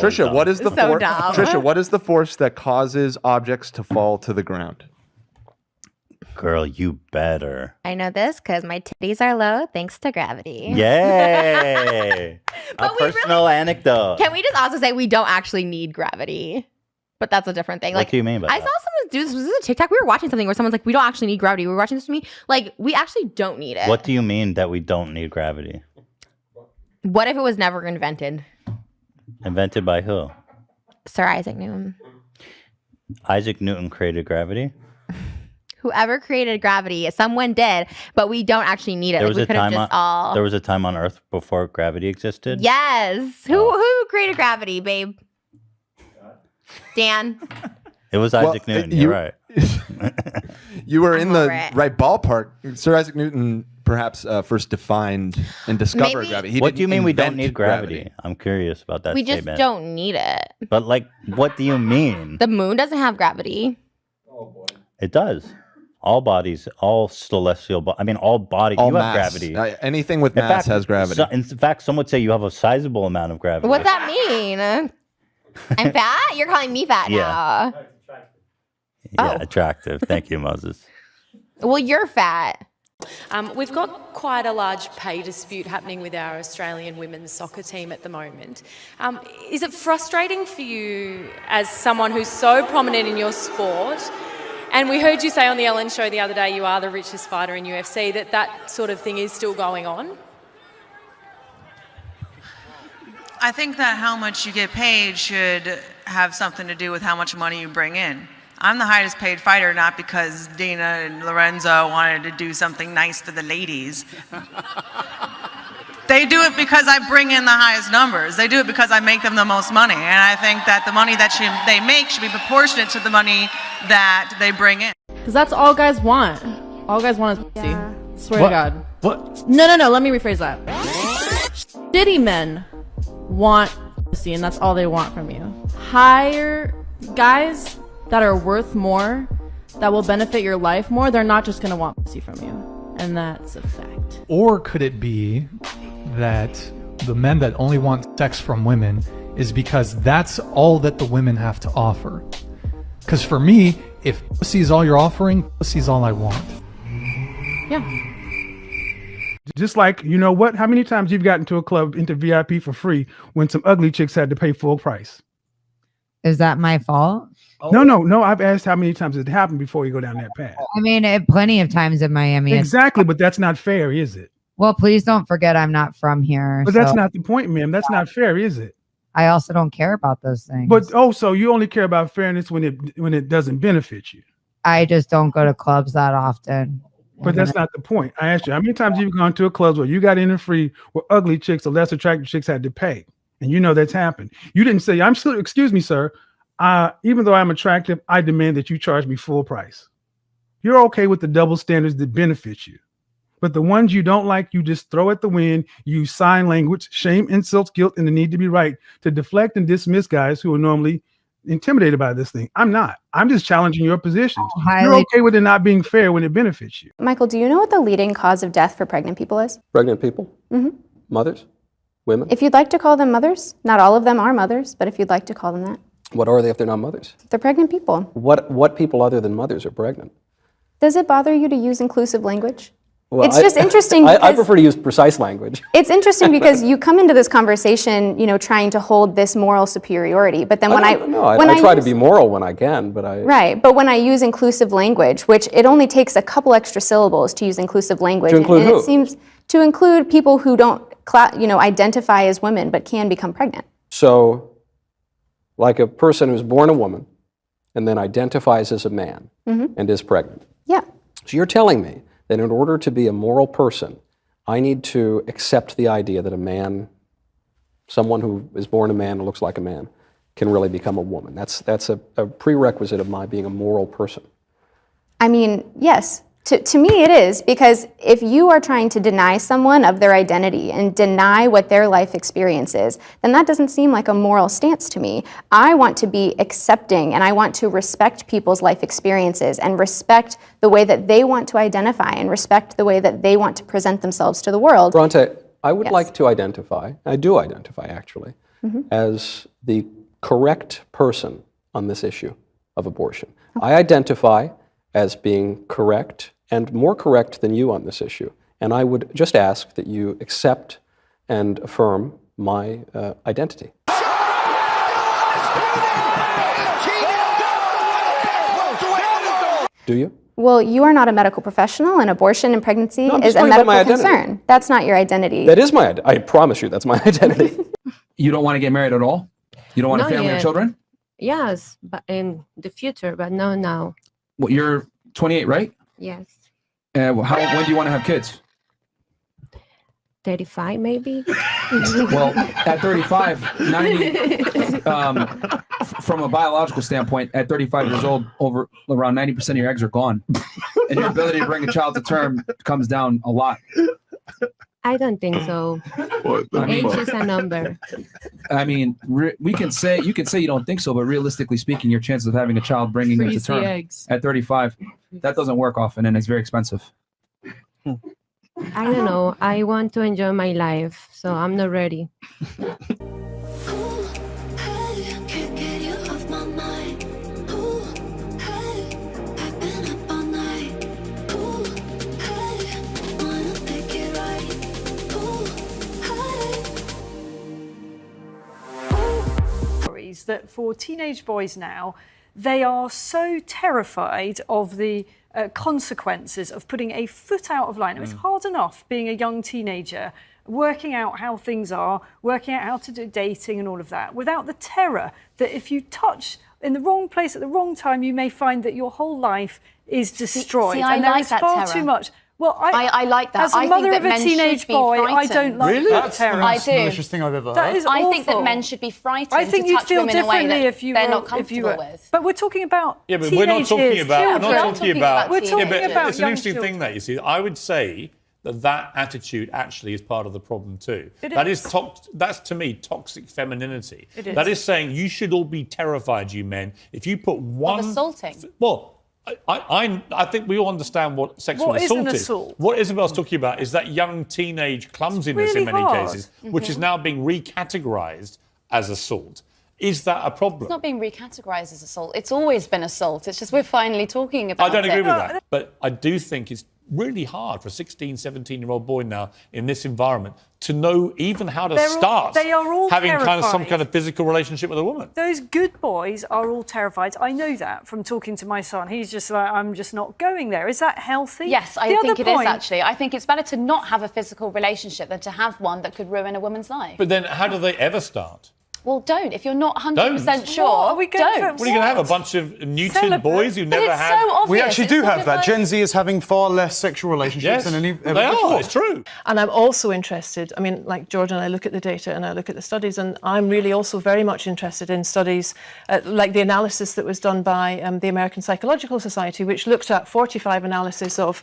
Trisha, what is the So dumb. Trisha, what is the force that causes objects to fall to the ground? Girl, you better. I know this because my titties are low thanks to gravity. Yay! A personal anecdote. Can we just also say we don't actually need gravity? But that's a different thing. What do you mean by I that? saw someone do this. Was this a TikTok? We were watching something where someone's like, we don't actually need gravity. We were watching this with me. Like, we actually don't need it. What do you mean that we don't need gravity? What if it was never invented? Invented by who? Sir Isaac Newton. Isaac Newton created gravity? Whoever created gravity, someone did, but we don't actually need it. There Like, was we a could have time just all. There was a time on Earth before gravity existed? Yes. Who created gravity, babe? Dan. It was Isaac Newton. You're right. You were in the right ballpark. Sir Isaac Newton perhaps first defined and discovered gravity. What do you mean we don't need gravity? I'm curious about that We statement. just don't need it. But like, what do you mean? The moon doesn't have gravity. It does. All bodies, all celestial, all bodies, All you mass. have gravity. Anything with mass has gravity. In fact, some would say you have a sizable amount of gravity. What's that mean? I'm fat? You're calling me fat now. Yeah, attractive. Thank you, Moses. Well, you're fat. We've got quite a large pay dispute happening with our Australian women's soccer team at the moment. Is it frustrating for you as someone who's so prominent in your sport? And we heard you say on the Ellen show the other day you are the richest fighter in UFC, that sort of thing is still going on? I think that how much you get paid should have something to do with how much money you bring in. I'm the highest paid fighter, not because Dina and Lorenzo wanted to do something nice for the ladies. They do it because I bring in the highest numbers. They do it because I make them the most money. And I think that the money that they make should be proportionate to the money that they bring in. Because that's all guys want. All guys want is pussy. Swear What? to God. What? No. Let me rephrase that. Shitty men want pussy, and that's all they want from you. Hire guys that are worth more, that will benefit your life more. They're not just gonna want pussy from you, and that's a fact. Or could it be that the men that only want sex from women is because that's all that the women have to offer? Because for me, if pussy is all you're offering, pussy is all I want. Yeah. Just like, you know what? How many times you've gotten to a club into VIP for free when some ugly chicks had to pay full price? Is that my fault? No. I've asked how many times it happened before you go down that path. I mean, plenty of times in Miami. Exactly, but that's not fair, is it? Well, please don't forget I'm not from here. But that's not the point, ma'am. That's not fair, is it? I also don't care about those things. But so you only care about fairness when it doesn't benefit you. I just don't go to clubs that often. But that's not the point. I asked you, how many times you've gone to a club where you got in for free, where ugly chicks or less attractive chicks had to pay? And you know that's happened. You didn't say, I'm still, excuse me, sir. Even though I'm attractive, I demand that you charge me full price. You're okay with the double standards that benefit you. But the ones you don't like, you just throw at the wind, use sign language, shame, insults, guilt, and the need to be right to deflect and dismiss guys who are normally intimidated by this thing. I'm not. I'm just challenging your positions. You're okay with it not being fair when it benefits you. Michael, do you know what the leading cause of death for pregnant people is? Pregnant people? Mm-hmm. Mothers? Women? If you'd like to call them mothers, not all of them are mothers, but if you'd like to call them that. What are they if they're not mothers? They're pregnant people. What people other than mothers are pregnant? Does it bother you to use inclusive language? Well, It's just interesting I because prefer to use precise language. it's interesting because you come into this conversation, trying to hold this moral superiority, but then I try to be moral when I can, but Right, but when I use inclusive language, which it only takes a couple extra syllables to use inclusive language, To include and who? it seems to include people who don't, identify as women but can become pregnant. So, like a person who's born a woman and then identifies as a man Mhm. and is pregnant. Yeah. So you're telling me that in order to be a moral person, I need to accept the idea that a man, someone who is born a man and looks like a man, can really become a woman. That's a prerequisite of my being a moral person. I mean, yes. To me it is, because if you are trying to deny someone of their identity and deny what their life experience is, then that doesn't seem like a moral stance to me. I want to be accepting and I want to respect people's life experiences and respect the way that they want to identify and respect the way that they want to present themselves to the world. Bronte, I would Yes. like to identify, I do identify actually, as the correct person on this issue of abortion. I identify as being correct and more correct than you on this issue. And I would just ask that you accept and affirm my identity. Do you? Well, you are not a medical professional, and abortion and pregnancy No, I'm is just a talking about my medical identity. concern. That's not your identity. That is my identity. I promise you, that's my identity. You don't want to get married at all? You don't want a Not family or yet. children? Yes, but in the future, but no now. Well, you're 28, right? Yes. When do you want to have kids? 35 maybe. Well, at 35, 90, from a biological standpoint, at 35 years old, around 90% of your eggs are gone. And your ability to bring a child to term comes down a lot. I don't think so. Age is a number. I mean, you can say you don't think so, but realistically speaking, your chances of having a child bringing it to Freeze the term eggs. at 35, that doesn't work often, and it's very expensive. I don't know. I want to enjoy my life, so I'm not ready. That for teenage boys now, they are so terrified of the consequences of putting a foot out of line. It's hard enough being a young teenager, working out how things are, working out how to do dating and all of that, without the terror that if you touch in the wrong place at the wrong time, you may find that your whole life is destroyed. See, I and there like is that far terror. too much. Well, I like that. As a I mother think of that a men teenage should be boy, I frightened. don't like Really? that That's terror. the most malicious thing I've ever heard. That is I think that awful. men should be frightened I think to you'd touch feel women in a way differently that if you they're were, not if comfortable you were. with. But we're talking about Yeah, but we're not teenage talking years, about. We're children. not talking about. We're talking but about it's an young interesting children. thing that you see. I would say that attitude actually is part of the problem too. It That is. that's to me toxic femininity. It is. That is saying you should all be terrified, you men, if you put one. Of assaulting. Well, I think we all understand what sexual What is assault an is. assault? What Isabel's talking about is that young teenage clumsiness really in many hard. cases, which is now being recategorized as assault. Is that a problem? It's not being recategorized as assault. It's always been assault. It's just we're finally talking about it. I don't agree with that. But I do think it's really hard for a 16, 17-year-old boy now in this environment to know even how to start they are all having kind of some terrified. kind of physical relationship with a woman. Those good boys are all terrified. I know that from talking to my son. He's just like, I'm just not going there. Is that healthy? Yes, I think it is actually. I think it's better to not have a physical relationship than to have one that could ruin a woman's life. But then how do they ever start? Well, don't. If you're not 100% Don't. sure, What are we going don't. for? What are you going to have? A bunch of neutered boys who But never it's had... so obvious. We actually do It's have sort that. of Gen Z is having far less sexual relationships Yes, than any they ever before. are. It's true. And I'm also interested, I mean, like George and I look at the data and I look at the studies, and I'm really also very much interested in studies like the analysis that was done by the American Psychological Society, which looked at 45 analysis of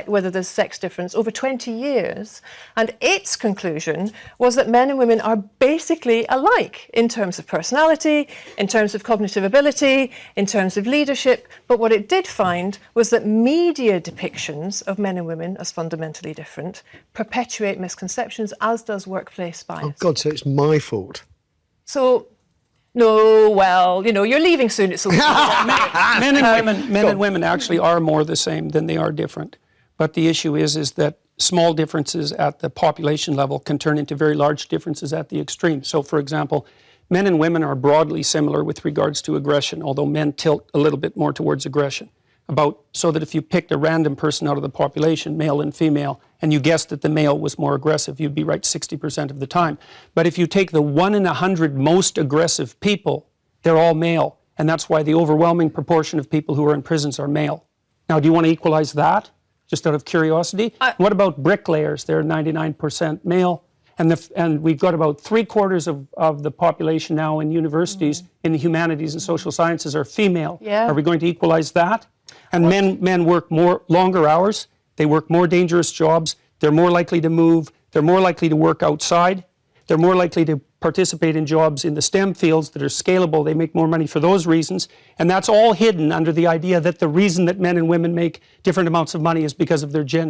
whether there's sex difference over 20 years. And its conclusion was that men and women are basically alike in terms of personality, in terms of cognitive ability, in terms of leadership. But what it did find was that media depictions of men and women as fundamentally different perpetuate misconceptions, as does workplace bias. Oh, God, so it's my fault. So, no, well, you know, you're leaving soon. It's okay. Men and women actually are more the same than they are different. But the issue is that small differences at the population level can turn into very large differences at the extreme. So, for example, men and women are broadly similar with regards to aggression, although men tilt a little bit more towards aggression. So that if you picked a random person out of the population, male and female, and you guessed that the male was more aggressive, you'd be right 60% of the time. But if you take the 1 in 100 most aggressive people, they're all male. And that's why the overwhelming proportion of people who are in prisons are male. Now, do you want to equalize that, just out of curiosity? What about bricklayers? They're 99% male. And we've got about 3/4 of the population now in universities in the humanities and social sciences are female. Yeah. Are we going to equalize that? And men work longer hours. They work more dangerous jobs. They're more likely to move. They're more likely to work outside. They're more likely to participate in jobs in the STEM fields that are scalable. They make more money for those reasons. And that's all hidden under the idea that the reason that men and women make different amounts of money is because of their gender.